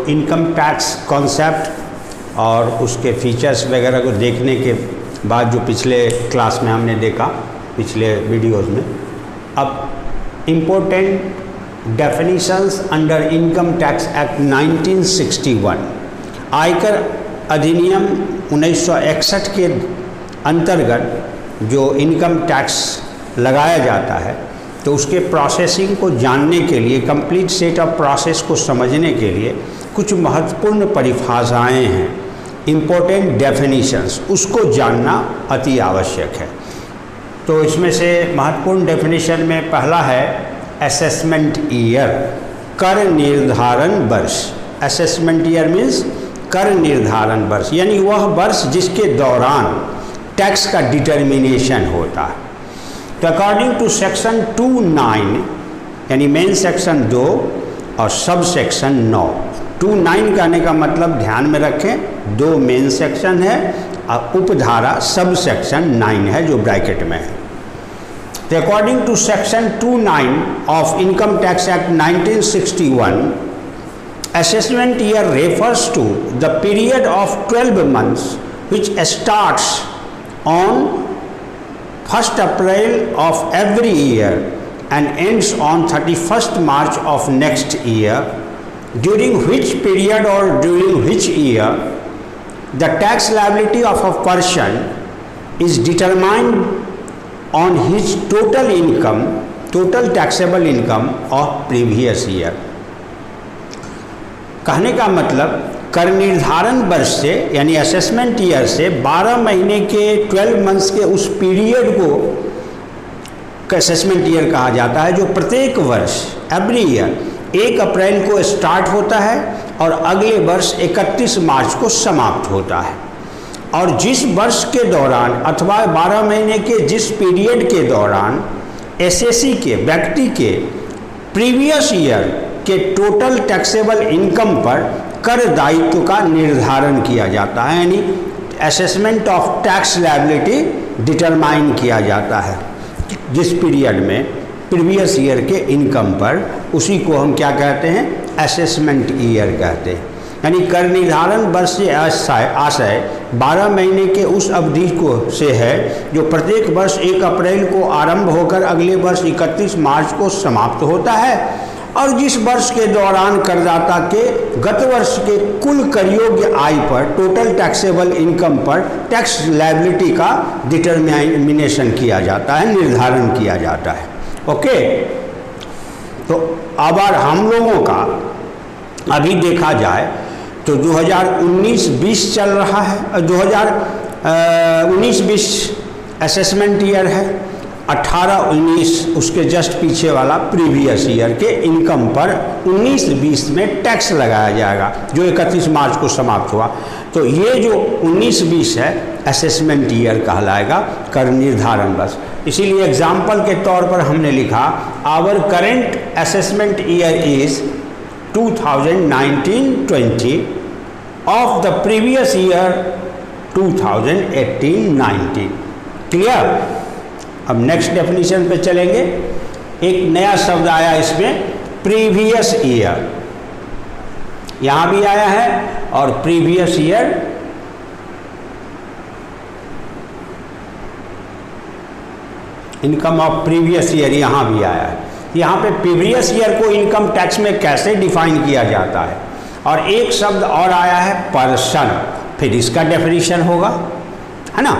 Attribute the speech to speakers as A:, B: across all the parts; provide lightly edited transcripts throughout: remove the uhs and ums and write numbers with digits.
A: Income tax concept और उसके features वगैरह को देखने के बाद जो पिछले क्लास में हमने देखा, पिछले वीडियोस में, अब important definitions under income tax act 1961, आयकर अधिनियम 1961 के अंतर्गत जो इनकम टैक्स लगाया जाता है, तो उसके प्रोसेसिंग को जानने के लिए, कंप्लीट सेट ऑफ प्रोसेस को समझने के लिए कुछ महत्वपूर्ण परिभाषाएं हैं, इम्पोर्टेंट डेफिनीशंस, उसको जानना अति आवश्यक है। तो इसमें से महत्वपूर्ण डेफिनेशन में पहला है असेसमेंट ईयर, कर निर्धारण वर्ष। असेसमेंट ईयर मीन्स कर निर्धारण वर्ष, यानी वह वर्ष जिसके दौरान टैक्स का डिटर्मिनेशन होता है। तो अकॉर्डिंग टू सेक्शन 29 यानी मेन सेक्शन 2 और सब सेक्शन 9, 29 कहने का मतलब ध्यान में रखें 2 मेन सेक्शन है और उपधारा सब सेक्शन 9 है जो ब्रैकेट में है। तो according to section 29 of income tax act 1961, assessment year refers to the period of 12 months which starts on 1st April of every year and ends on 31st March of next year, during which period or during which year the tax liability of a person is determined on his total income, total taxable income of previous year। कहने का मतलब कर निर्धारण वर्ष से यानी assessment year से 12 महीने के 12 मंथ्स के उस पीरियड को असेसमेंट ईयर कहा जाता है, जो प्रत्येक वर्ष एवरी ईयर 1 अप्रैल को स्टार्ट होता है और अगले वर्ष 31 मार्च को समाप्त होता है। और जिस वर्ष के दौरान अथवा 12 महीने के जिस पीरियड के दौरान एसएससी के व्यक्ति के प्रीवियस ईयर के टोटल टैक्सेबल इनकम पर कर दायित्व का निर्धारण किया जाता है, यानी assessment of tax liability determine किया जाता है जिस पीरियड में प्रीवियस ईयर के इनकम पर, उसी को हम क्या कहते हैं, असेसमेंट ईयर कहते हैं। यानी कर निर्धारण वर्ष से आशय 12 महीने के उस अवधि को से है जो प्रत्येक वर्ष 1 अप्रैल को आरंभ होकर अगले वर्ष 31 मार्च को समाप्त होता है, और जिस वर्ष के दौरान करदाता के गत वर्ष के कुल करयोग्य आय पर, टोटल टैक्सेबल इनकम पर टैक्स लायबिलिटी का डिटर्मिनेशन किया जाता है, निर्धारण किया जाता है। ओके, तो अब हम लोगों का अभी देखा जाए तो 2019-20 चल रहा है, 2019-20 असेसमेंट ईयर है, 18-19 उसके जस्ट पीछे वाला प्रीवियस ईयर के इनकम पर 19-20 में टैक्स लगाया जाएगा जो 31 मार्च को समाप्त हुआ। तो ये जो 19-20 है असेसमेंट ईयर कहलाएगा, कर निर्धारण वर्ष। इसीलिए एग्जाम्पल के तौर पर हमने लिखा our current assessment year is 2019-20 of the previous year 2018-19। Clear? अब नेक्स्ट डेफिनेशन पे चलेंगे। एक नया शब्द आया इसमें, प्रीवियस ईयर, यहां भी आया है, और previous year income of previous year यहां भी आया है। यहां पे प्रीवियस ईयर को इनकम टैक्स में कैसे डिफाइन किया जाता है, और एक शब्द और आया है पर्सन, फिर इसका डेफिनेशन होगा, है ना।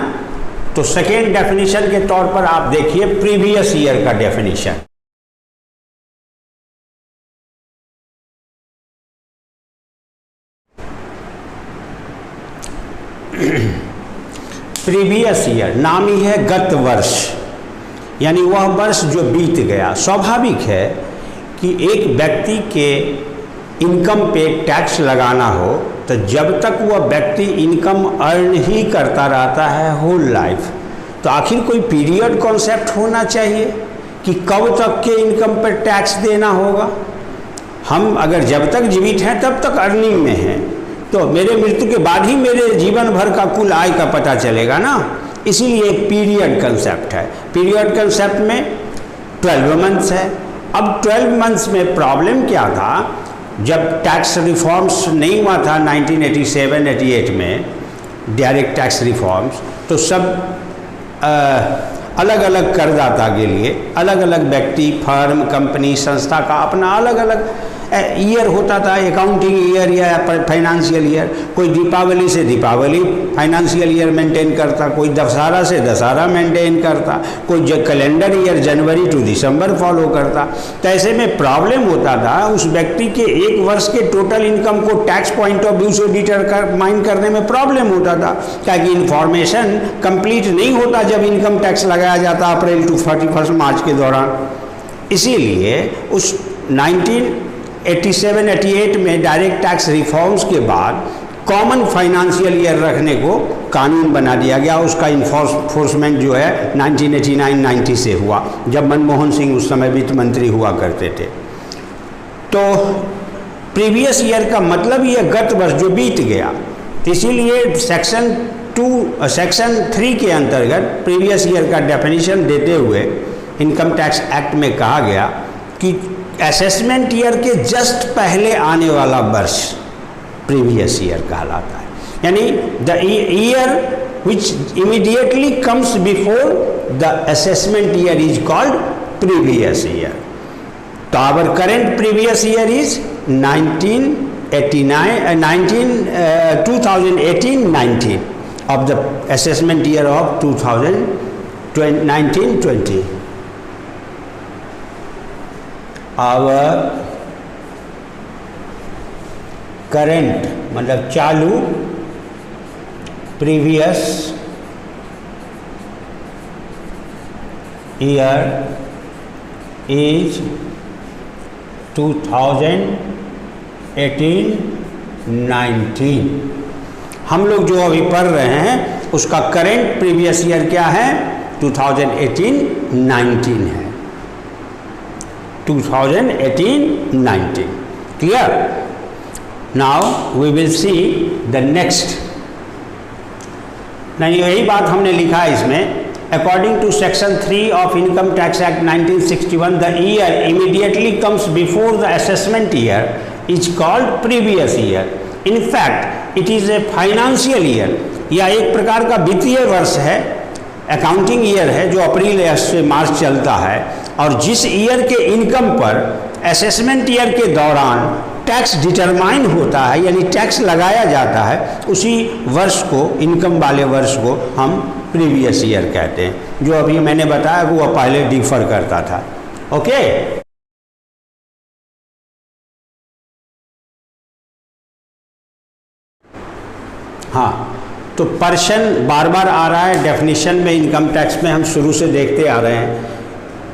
A: तो सेकेंड डेफिनेशन के तौर पर आप देखिए प्रीवियस ईयर का डेफिनेशन। प्रीवियस ईयर नाम ही है गत वर्ष, यानी वह वर्ष जो बीत गया। स्वाभाविक है कि एक व्यक्ति के इनकम पे टैक्स लगाना हो तो जब तक वह व्यक्ति इनकम अर्न ही करता रहता है होल लाइफ, तो आखिर कोई पीरियड कॉन्सेप्ट होना चाहिए कि कब तक के इनकम पर टैक्स देना होगा। हम अगर जब तक जीवित हैं तब तक अर्निंग में हैं, तो मेरे मृत्यु के बाद ही मेरे जीवन भर का कुल आय का पता चलेगा ना। इसीलिए एक पीरियड कंसेप्ट है। पीरियड कंसेप्ट में 12 मंथ्स है। अब 12 मंथ्स में प्रॉब्लम क्या था जब टैक्स रिफॉर्म्स नहीं हुआ था 1987-88 में, डायरेक्ट टैक्स रिफॉर्म्स, तो सब अलग अलग करदाता के लिए अलग अलग व्यक्ति, फर्म, कंपनी, संस्था का अपना अलग अलग ईयर होता था, अकाउंटिंग ईयर या फाइनेंशियल ईयर। कोई दीपावली से दीपावली फाइनेंशियल ईयर मेंटेन करता, कोई दशहरा से दशहरा मेंटेन करता, कोई calendar year January to December follow करता। तो ऐसे में प्रॉब्लम होता था, उस व्यक्ति के एक वर्ष के टोटल इनकम को टैक्स पॉइंट ऑफ व्यू से डिटरमाइन करने में प्रॉब्लम होता था, ताकि इन्फॉर्मेशन कंप्लीट नहीं होता जब इनकम टैक्स लगाया जाता अप्रैल टू 31 मार्च के दौरान। इसीलिए उस 1987-88 में डायरेक्ट टैक्स रिफॉर्म्स के बाद कॉमन फाइनेंशियल ईयर रखने को कानून बना दिया गया। उसका इन्फोर्समेंट जो है 1989-90 से हुआ, जब मनमोहन सिंह उस समय वित्त मंत्री हुआ करते थे। तो प्रीवियस ईयर का मतलब ये गत वर्ष जो बीत गया, इसीलिए सेक्शन 3 के अंतर्गत प्रीवियस ईयर का डेफिनेशन देते हुए इनकम टैक्स एक्ट में कहा गया कि असेसमेंट ईयर के जस्ट पहले आने वाला वर्ष प्रीवियस ईयर कहलाता है, यानी the year which immediately comes before the assessment year is called previous year. तो our current previous year is 2018-19 of the assessment year of 2019-20। our current मतलब चालू previous year is 2018-19। हम लोग जो अभी पढ़ रहे हैं उसका करेंट प्रीवियस ईयर क्या है? 2018-19 है, 2018-19। Clear? Now we will see the next. नहीं, यही बात हमने लिखा है इसमें। According to section 3 of income tax act 1961 the year immediately comes before the assessment year is called previous year. In fact it is a financial year, या एक प्रकार का वित्तीय वर्ष है, अकाउंटिंग ईयर है जो अप्रैल से मार्च चलता है, और जिस ईयर के इनकम पर असेसमेंट ईयर के दौरान टैक्स डिटरमाइन होता है, यानी टैक्स लगाया जाता है, उसी वर्ष को, इनकम वाले वर्ष को हम प्रीवियस ईयर कहते हैं। जो अभी मैंने बताया वो पहले डिफर करता था। ओके, हाँ, तो पर्सन बार बार आ रहा है डेफिनेशन में। इनकम टैक्स में हम शुरू से देखते आ रहे हैं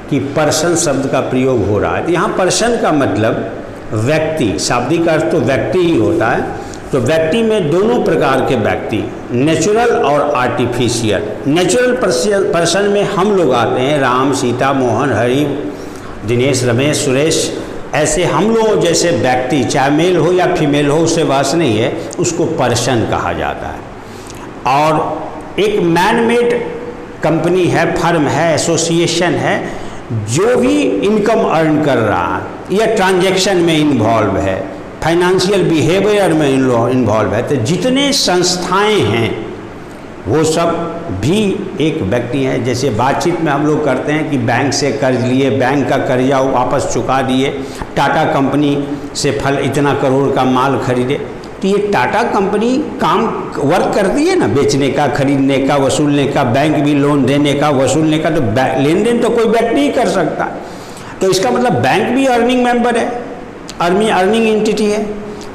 A: कि पर्सन शब्द का प्रयोग हो रहा है। तो यहाँ पर्सन का मतलब व्यक्ति, शाब्दिक अर्थ तो व्यक्ति ही होता है। तो व्यक्ति में दोनों प्रकार के व्यक्ति, नेचुरल और आर्टिफिशियल। नेचुरल पर्सन में हम लोग आते हैं, राम, सीता, मोहन, हरि, दिनेश, रमेश, सुरेश, ऐसे हम लोग जैसे व्यक्ति, चाहे मेल हो या फीमेल हो, उससे वास नहीं है, उसको पर्सन कहा जाता है। और एक मैन मेड कंपनी है, फर्म है, एसोसिएशन है, जो भी इनकम अर्न कर रहा है या ट्रांजैक्शन में इन्वॉल्व है, फाइनेंशियल बिहेवियर में इन्वॉल्व है, तो जितने संस्थाएं हैं वो सब भी एक व्यक्ति हैं। जैसे बातचीत में हम लोग करते हैं कि बैंक से कर्ज लिए, बैंक का कर्जा वापस चुका दिए, टाटा कंपनी से इतना करोड़ का माल खरीदे, तो ये टाटा कंपनी काम वर्क करती है ना, बेचने का, खरीदने का, वसूलने का, बैंक भी लोन देने का, वसूलने का। तो लेन देन तो कोई व्यक्ति ही कर सकता है। तो इसका मतलब बैंक भी अर्निंग मेंबर है, अर्निंग एंटिटी है।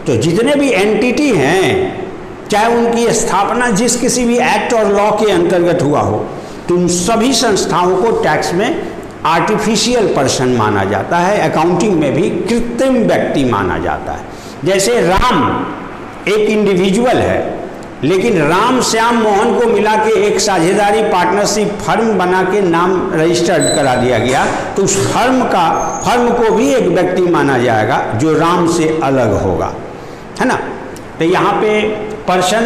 A: तो जितने भी एंटिटी हैं, चाहे उनकी स्थापना जिस किसी भी एक्ट और लॉ के अंतर्गत हुआ हो, तो उन सभी संस्थाओं को टैक्स में आर्टिफिशियल पर्सन माना जाता है, अकाउंटिंग में भी कृत्रिम व्यक्ति माना जाता है। जैसे राम एक इंडिविजुअल है, लेकिन राम, श्याम, मोहन को मिला के एक साझेदारी पार्टनरशिप फर्म बना के नाम रजिस्टर्ड करा दिया गया, तो उस फर्म को भी एक व्यक्ति माना जाएगा जो राम से अलग होगा, है ना। तो यहाँ पे person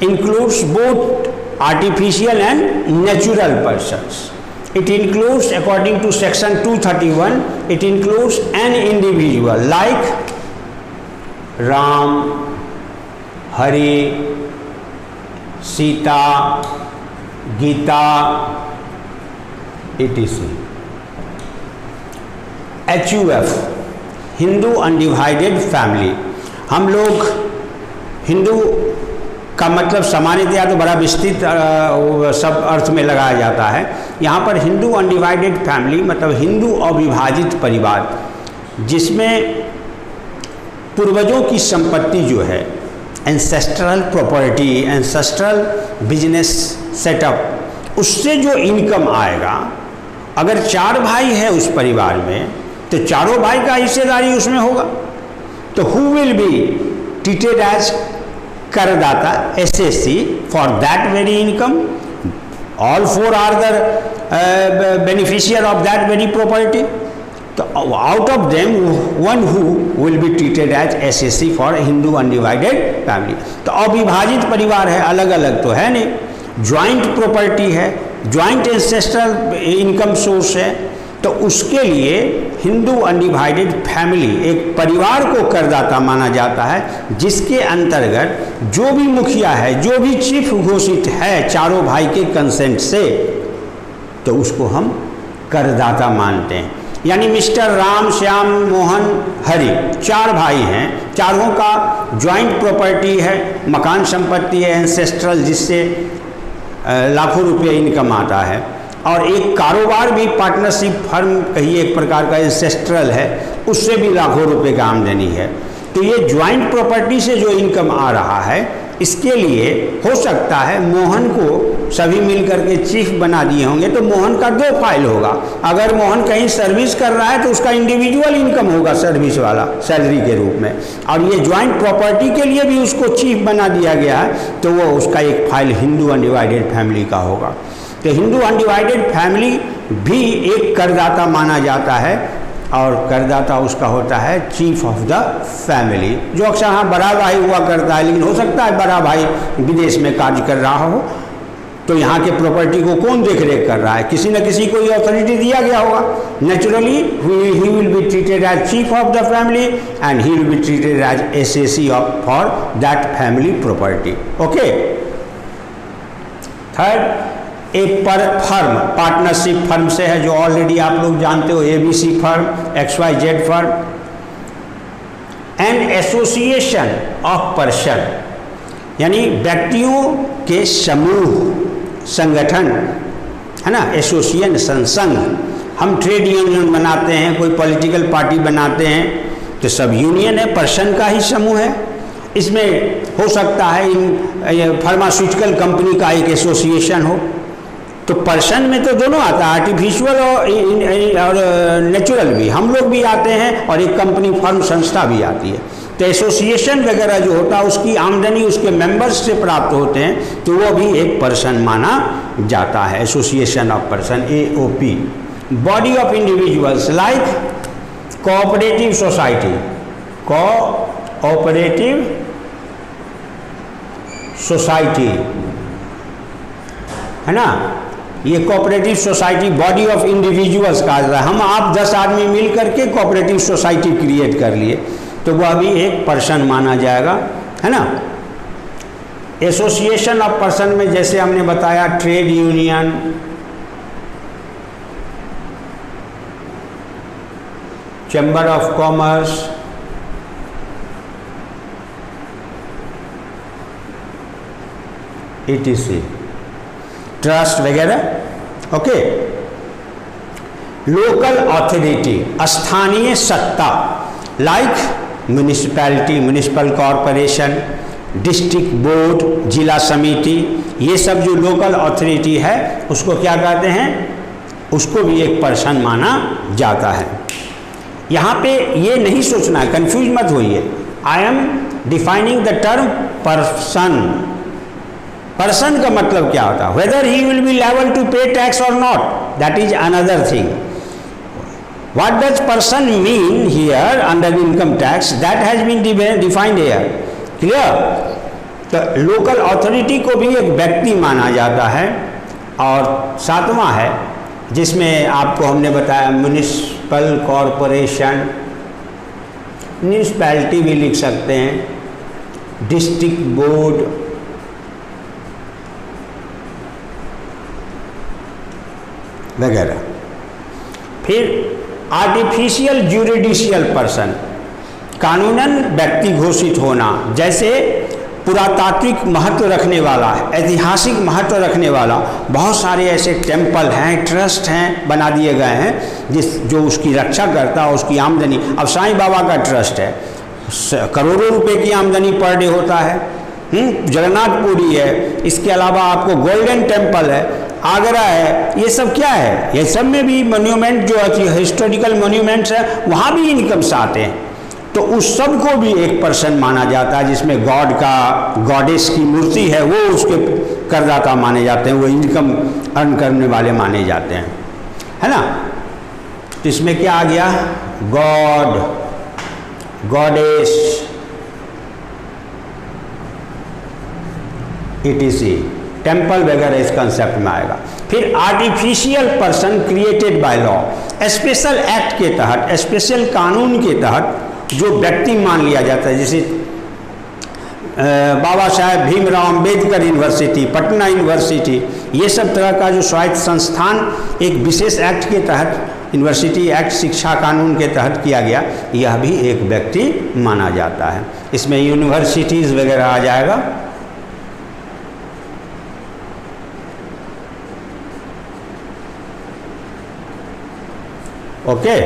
A: includes both artificial and natural persons. It includes, according to section 231, it includes an individual like Ram, Hari, Sita, Geeta, etc. HUF, Hindu undivided family. हम लोग हिंदू का मतलब सामान्यतया तो बड़ा विस्तृत सब अर्थ में लगाया जाता है। यहाँ पर हिंदू अनडिवाइडेड फैमिली मतलब हिंदू अविभाजित परिवार, जिसमें पूर्वजों की संपत्ति जो है, ancestral property, ancestral business setup, उससे जो इनकम आएगा, अगर 4 भाई है उस परिवार में तो चारों भाई का हिस्सेदारी उसमें होगा। तो who will be treated as करदाता, SSC, for that very income? All 4 are the beneficiary of that very property. तो out of them one who will be treated as SSC for Hindu undivided family. तो अविभाजित परिवार है, अलग अलग तो है नहीं, ज्वाइंट प्रॉपर्टी है, ज्वाइंट एंसेस्ट्रल इनकम सोर्स है। तो उसके लिए हिंदू अनडिवाइडेड फैमिली, एक परिवार को करदाता माना जाता है, जिसके अंतर्गत जो भी मुखिया है, जो भी चीफ घोषित है चारों भाई के कंसेंट से, तो उसको हम करदाता मानते हैं। यानी मिस्टर राम, श्याम, मोहन, हरि 4 भाई हैं, चारों का ज्वाइंट प्रॉपर्टी है, मकान संपत्ति है एंसेस्ट्रल, जिससे लाखों रुपये इनकम आता है, और एक कारोबार भी पार्टनरशिप फर्म कहिए एक प्रकार का एंसेस्ट्रल है, उससे भी लाखों रुपए का आमदनी है। तो ये ज्वाइंट प्रॉपर्टी से जो इनकम आ रहा है, इसके लिए हो सकता है मोहन को सभी मिलकर के चीफ बना दिए होंगे तो मोहन का 2 फाइल होगा। अगर मोहन कहीं सर्विस कर रहा है तो उसका इंडिविजुअल इनकम होगा सर्विस वाला, सैलरी के रूप में, और ये ज्वाइंट प्रॉपर्टी के लिए भी उसको चीफ बना दिया गया है, तो वो उसका एक फाइल हिंदू अनडिवाइडेड फैमिली का होगा। तो हिंदू अनडिवाइडेड फैमिली भी एक करदाता माना जाता है, और करदाता उसका होता है चीफ ऑफ द फैमिली, जो अक्सर हाँ बड़ा भाई हुआ करता है, लेकिन हो सकता है बड़ा भाई विदेश में कार्य कर रहा हो, तो यहाँ के प्रॉपर्टी को कौन देख रेख कर रहा है, किसी न किसी को ये अथॉरिटी दिया गया होगा। Naturally he will be treated as chief of the family and he will be treated as SSC for that family property. Okay. Third, एक फर्म पार्टनरशिप फर्म से है, जो ऑलरेडी आप लोग जानते हो, ABC firm, XYZ firm. And association of person, यानी व्यक्तियों के समूह, संगठन है ना, एसोसिएशन, संघ। हम ट्रेड यूनियन बनाते हैं, कोई पॉलिटिकल पार्टी बनाते हैं, तो सब यूनियन है, पर्सन का ही समूह है। इसमें हो सकता है इन फार्मास्यूटिकल कंपनी का एक एसोसिएशन हो, तो पर्सन में तो दोनों आता है, आर्टिफिशियल और नेचुरल भी, हम लोग भी आते हैं, और एक कंपनी फर्म संस्था भी आती है। तो एसोसिएशन वगैरह जो होता है उसकी आमदनी उसके मेंबर्स से प्राप्त होते हैं, तो वो भी एक पर्सन माना जाता है, association of person, AOP। Body of individuals like cooperative society, cooperative society है ना, ये cooperative society body of individuals कहा जाता है। हम आप 10 आदमी मिल करके कोऑपरेटिव सोसाइटी क्रिएट कर लिए, तो वह भी एक पर्सन माना जाएगा, है ना। एसोसिएशन ऑफ पर्सन में जैसे हमने बताया trade union, chamber of commerce, ETC, trust वगैरह। ओके। लोकल अथॉरिटी, स्थानीय सत्ता, like municipality, municipal corporation, district board, जिला समिति, ये सब जो लोकल अथॉरिटी है उसको क्या कहते हैं, उसको भी एक पर्सन माना जाता है। यहाँ पे ये नहीं सोचना है, कंफ्यूज मत होइए, I am defining the term person. Person का मतलब क्या होता है, whether he will be liable to pay tax और not, that is another thing. What does person mean here under income tax, that has been defined here, clear. तो local authority को भी एक व्यक्ति माना जाता है। और 7वां है जिसमें आपको हमने बताया म्यूनिसिपल कॉरपोरेशन, म्यूनिसिपैलिटी भी लिख सकते हैं, डिस्ट्रिक्ट बोर्ड, वगैरह। फिर आर्टिफिशियल ज्यूरिडिशियल पर्सन, कानूनन व्यक्ति घोषित होना, जैसे पुरातात्विक महत्व रखने वाला, ऐतिहासिक महत्व रखने वाला बहुत सारे ऐसे टेम्पल हैं, ट्रस्ट हैं, बना दिए गए हैं जो उसकी रक्षा करता है, उसकी आमदनी। अब साईं बाबा का ट्रस्ट है, करोड़ों रुपए की आमदनी पर डे होता है। जगन्नाथपुरी है, इसके अलावा आपको गोल्डन टेम्पल है, आगरा है, ये सब क्या है, ये सब में भी मोन्यूमेंट जो हिस्टोरिकल मोन्यूमेंट्स हैं वहाँ भी इनकम्स आते हैं। तो उस सब को भी एक पर्सन माना जाता है, जिसमें गॉड का, गॉडेस की मूर्ति है, वो उसके करदाता माने जाते हैं, वो इनकम अर्न करने वाले माने जाते हैं, है ना। तो इसमें क्या आ गया, गॉड, गॉडेस, ETC, टेम्पल वगैरह इस कंसेप्ट में आएगा। फिर artificial person created by law, special act के तहत, स्पेशल कानून के तहत जो व्यक्ति मान लिया जाता है, जैसे बाबा साहेब भीमराव अंबेडकर यूनिवर्सिटी, पटना यूनिवर्सिटी, ये सब तरह का जो स्वायत्त संस्थान एक विशेष एक्ट के तहत, यूनिवर्सिटी एक्ट शिक्षा कानून के तहत किया गया, यह भी एक व्यक्ति माना जाता है। इसमें यूनिवर्सिटीज़ वगैरह आ जाएगा। ओके,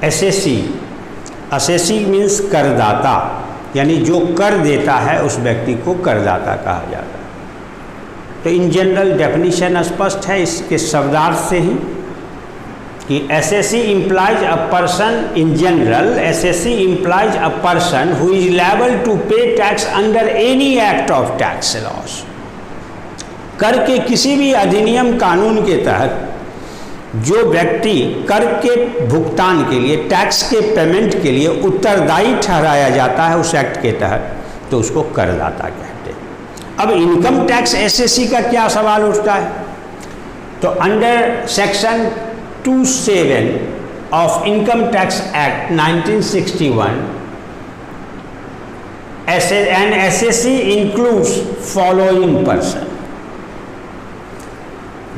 A: एसएससी, असेसी मीन्स करदाता, यानी जो कर देता है उस व्यक्ति को करदाता कहा जाता है। तो इन जनरल डेफिनेशन स्पष्ट है इसके शब्दार्थ से ही कि assessee implies a person, in general assessee implies a person who is liable to pay tax under any act of tax laws. कर के किसी भी अधिनियम कानून के तहत जो व्यक्ति कर के भुगतान के लिए, टैक्स के पेमेंट के लिए उत्तरदायी ठहराया जाता है उस एक्ट के तहत, तो उसको करदाता कहते हैं। अब इनकम टैक्स एसएससी का क्या सवाल उठता है, तो under section 27 of income tax act 1961 an SSC includes following person.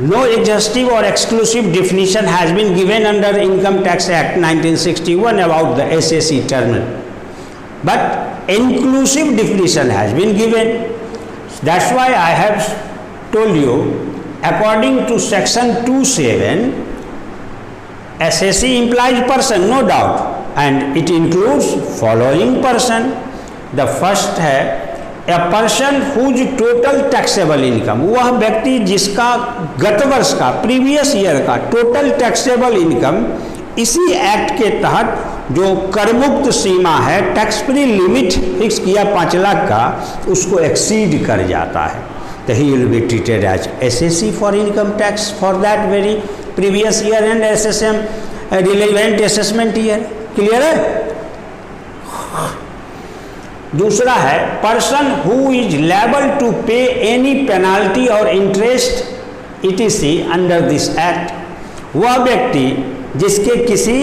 A: No exhaustive or exclusive definition has been given under Income Tax Act 1961 about the SSE term, but inclusive definition has been given. That's why I have told you, according to section 27, SSE implies person, no doubt, and it includes following person. The first है a person whose total taxable income, वह व्यक्ति जिसका गत वर्ष का, previous year का total taxable income इसी act के तहत जो करमुक्त सीमा है, टैक्स फ्री लिमिट फिक्स किया 5 लाख का, उसको एक्सीड कर जाता है, तो he will be treated as SSC for income tax for that very previous year and SSM relevant assessment year. Clear है। दूसरा है person who is liable to pay any penalty और interest ETC under this act, वह व्यक्ति जिसके किसी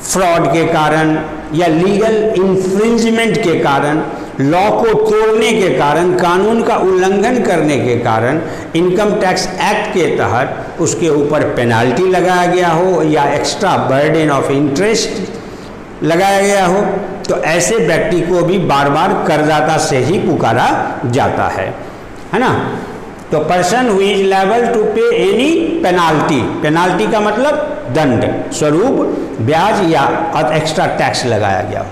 A: fraud के कारण या लीगल इन्फ्रिंजमेंट के कारण, लॉ को तोड़ने के कारण, कानून का उल्लंघन करने के कारण इनकम टैक्स एक्ट के तहत उसके ऊपर पेनाल्टी लगाया गया हो या एक्स्ट्रा बर्डन ऑफ इंटरेस्ट लगाया गया हो, तो ऐसे व्यक्ति को भी बार बार करदाता से ही पुकारा जाता है ना। तो person who is liable to pay any penalty, penalty का मतलब दंड स्वरूप ब्याज या एक्स्ट्रा टैक्स लगाया गया हो।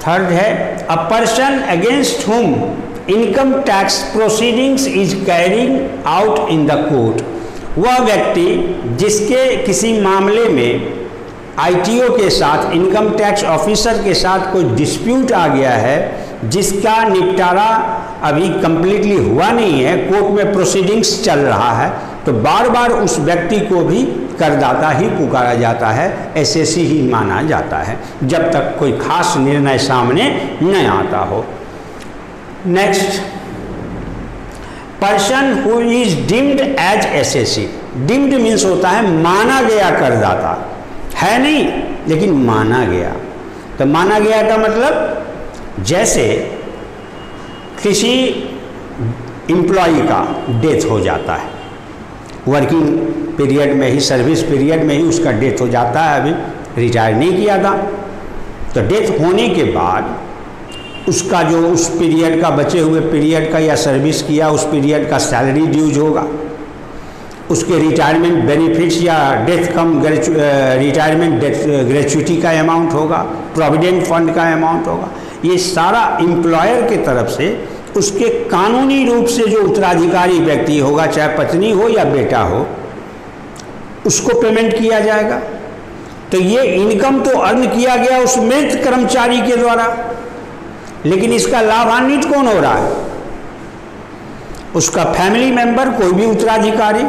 A: थर्ड है अ पर्सन अगेंस्ट हुम income tax proceedings is carrying out in the court, वह व्यक्ति जिसके किसी मामले में ITO के साथ, इनकम टैक्स ऑफिसर के साथ कोई डिस्प्यूट आ गया है, जिसका निपटारा अभी कंप्लीटली हुआ नहीं है, कोर्ट में प्रोसीडिंग्स चल रहा है, तो बार बार उस व्यक्ति को भी करदाता ही पुकारा जाता है, एसएससी ही माना जाता है, जब तक कोई खास निर्णय सामने न आता हो। Next, person who is deemed as SSC, deemed means होता है माना गया करदाता, है नहीं लेकिन माना गया। तो माना गया का मतलब जैसे किसी एम्प्लॉय का डेथ हो जाता है, वर्किंग पीरियड में ही, सर्विस पीरियड में ही उसका डेथ हो जाता है, अभी रिटायर नहीं किया था, तो डेथ होने के बाद उसका जो उस पीरियड का, बचे हुए पीरियड का या सर्विस किया उस पीरियड का सैलरी ड्यूज होगा, उसके रिटायरमेंट बेनिफिट्स या डेथ कम रिटायरमेंट डेथ ग्रेचुइटी का अमाउंट होगा, प्रोविडेंट फंड का अमाउंट होगा, ये सारा एम्प्लॉयर के तरफ से उसके कानूनी रूप से जो उत्तराधिकारी व्यक्ति होगा, चाहे पत्नी हो या बेटा हो, उसको पेमेंट किया जाएगा। तो ये इनकम तो अर्न किया गया उस मृत कर्मचारी के द्वारा, लेकिन इसका लाभान्वित कौन हो रहा है? उसका फैमिली मेंबर, कोई भी उत्तराधिकारी।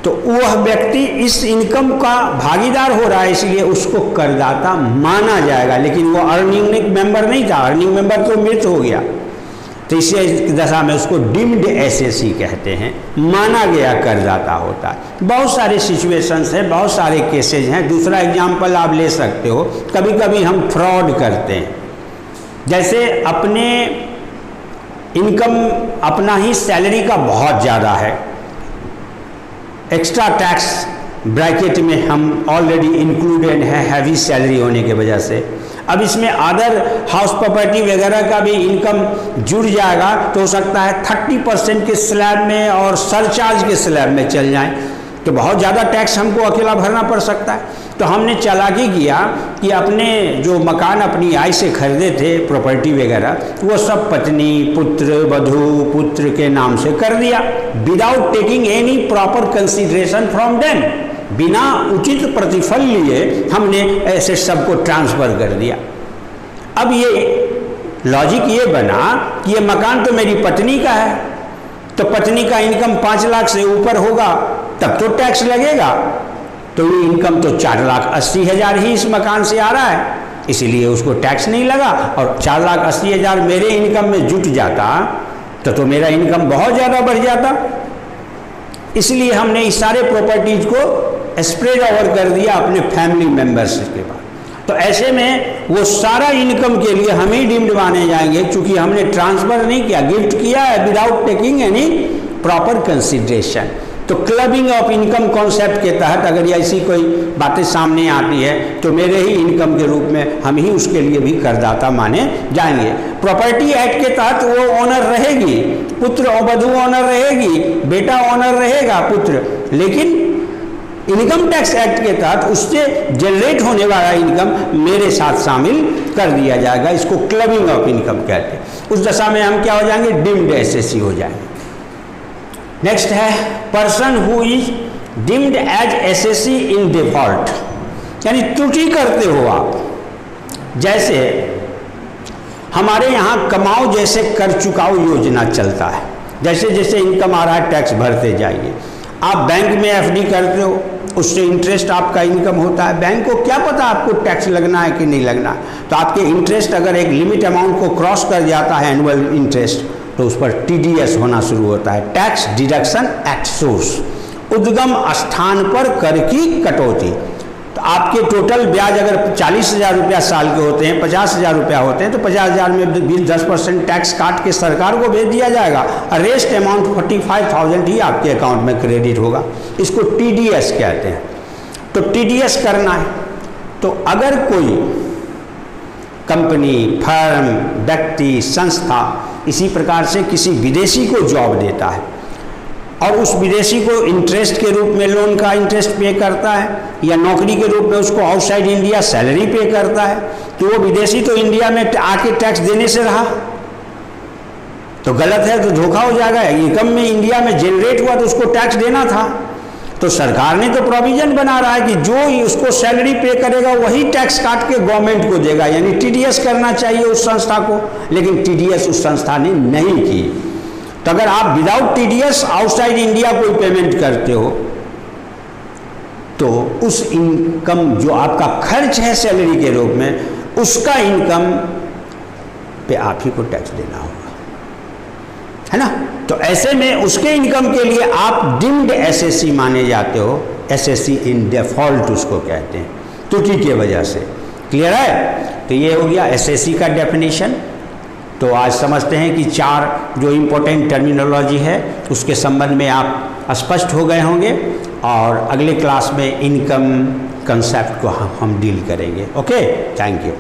A: तो वह व्यक्ति इस इनकम का भागीदार हो रहा है, इसलिए उसको करदाता माना जाएगा, लेकिन वो अर्निंग मेंबर नहीं था, अर्निंग मेंबर तो मृत हो गया। तो इस दशा में उसको डिम्ड एसएससी कहते हैं, माना गया करदाता होता है। बहुत सारे सिचुएशंस हैं, बहुत सारे केसेज हैं। दूसरा एग्जाम्पल आप ले सकते हो, कभी कभी हम फ्रॉड करते हैं, जैसे अपने इनकम, अपना ही सैलरी का बहुत ज़्यादा है, एक्स्ट्रा टैक्स ब्रैकेट में हम ऑलरेडी इंक्लूडेड है हैवी सैलरी होने की वजह से। अब इसमें अदर हाउस प्रॉपर्टी वगैरह का भी इनकम जुड़ जाएगा, तो हो सकता है 30% के स्लैब में और सरचार्ज के स्लैब में चल जाए, तो बहुत ज़्यादा टैक्स हमको अकेला भरना पड़ सकता है। तो हमने चालाकी किया कि अपने जो मकान अपनी आय से खरीदे थे, प्रॉपर्टी वगैरह, वो सब पत्नी, पुत्र, वधू, पुत्र के नाम से कर दिया, without taking any proper consideration from them. बिना उचित प्रतिफल लिए हमने ऐसे सबको ट्रांसफ़र कर दिया। अब ये लॉजिक ये बना कि ये मकान तो मेरी पत्नी का है, तो पत्नी का इनकम 5 लाख से ऊपर होगा तब तो टैक्स लगेगा, तो ये इनकम तो 4,80,000 ही इस मकान से आ रहा है, इसीलिए उसको टैक्स नहीं लगा। और 4,80,000 मेरे इनकम में जुट जाता तो मेरा इनकम बहुत ज़्यादा बढ़ जाता। इसलिए हमने इस सारे प्रॉपर्टीज को स्प्रेड ओवर कर दिया अपने फैमिली मेंबर्स के पास। तो ऐसे में वो सारा इनकम के लिए हम ही डिम्ड माने जाएंगे, क्योंकि हमने ट्रांसफर नहीं किया, गिफ्ट किया है without taking any proper consideration. तो क्लबिंग ऑफ इनकम कॉन्सेप्ट के तहत अगर ऐसी कोई बातें सामने आती है तो मेरे ही इनकम के रूप में हम ही उसके लिए भी करदाता माने जाएंगे। प्रॉपर्टी एक्ट के तहत वो ऑनर रहेगी, पुत्र और वधू ऑनर रहेगी, बेटा ऑनर रहेगा, पुत्र, लेकिन इनकम टैक्स एक्ट के तहत उससे जनरेट होने वाला इनकम मेरे साथ शामिल कर दिया जाएगा। इसको क्लबिंग ऑफ इनकम कहते हैं। उस दशा में हम क्या हो जाएंगे? डिम्ड एसएससी हो जाएंगे। नेक्स्ट है person who is deemed as SSC in default, यानी त्रुटि करते हो आप। जैसे हमारे यहाँ कमाओ जैसे कर चुकाओ योजना चलता है, जैसे जैसे इनकम आ रहा है टैक्स भरते जाइए। आप बैंक में एफडी करते हो, उससे इंटरेस्ट आपका इनकम होता है। बैंक को क्या पता आपको टैक्स लगना है कि नहीं लगना है, तो आपके इंटरेस्ट अगर एक लिमिट अमाउंट को क्रॉस कर जाता है एनुअल इंटरेस्ट, तो उस पर टीडीएस होना शुरू होता है, टैक्स डिडक्शन एट सोर्स, उद्गम स्थान पर कर की कटौती। तो आपके टोटल ब्याज अगर 40,000 रुपया साल के होते हैं, 50,000 रुपया होते हैं, तो 50,000 में 10% टैक्स काट के सरकार को भेज दिया जाएगा, और रेस्ट अमाउंट 45,000 ही आपके अकाउंट में क्रेडिट होगा। इसको टीडीएस कहते हैं। तो टीडीएस करना है, तो अगर कोई कंपनी, फर्म, व्यक्ति, संस्था इसी प्रकार से किसी विदेशी को जॉब देता है और उस विदेशी को इंटरेस्ट के रूप में लोन का इंटरेस्ट पे करता है, या नौकरी के रूप में उसको आउटसाइड इंडिया सैलरी पे करता है, तो वो विदेशी तो इंडिया में आके टैक्स देने से रहा, तो गलत है, तो धोखा हो जाएगा। इनकम में इंडिया में जनरेट हुआ तो उसको टैक्स देना था। तो सरकार ने तो प्रोविजन बना रहा है कि जो उसको सैलरी पे करेगा वही टैक्स काट के गवर्नमेंट को देगा, यानी टीडीएस करना चाहिए उस संस्था को, लेकिन टीडीएस उस संस्था ने नहीं की। तो अगर आप विदाउट टीडीएस आउटसाइड इंडिया कोई पेमेंट करते हो, तो उस इनकम जो आपका खर्च है सैलरी के रूप में, उसका इनकम पे आप ही को टैक्स देना होगा। है ना। तो ऐसे में उसके इनकम के लिए आप डिम्ड एसएससी माने जाते हो, एसएससी इन डिफॉल्ट उसको कहते हैं, त्रुटि की वजह से। क्लियर है। तो ये हो गया एसएससी का डेफिनेशन। तो आज समझते हैं कि 4 जो इम्पोर्टेंट टर्मिनोलॉजी है उसके संबंध में आप स्पष्ट हो गए होंगे, और अगले क्लास में इनकम कंसेप्ट को हम डील करेंगे। Okay, thank you.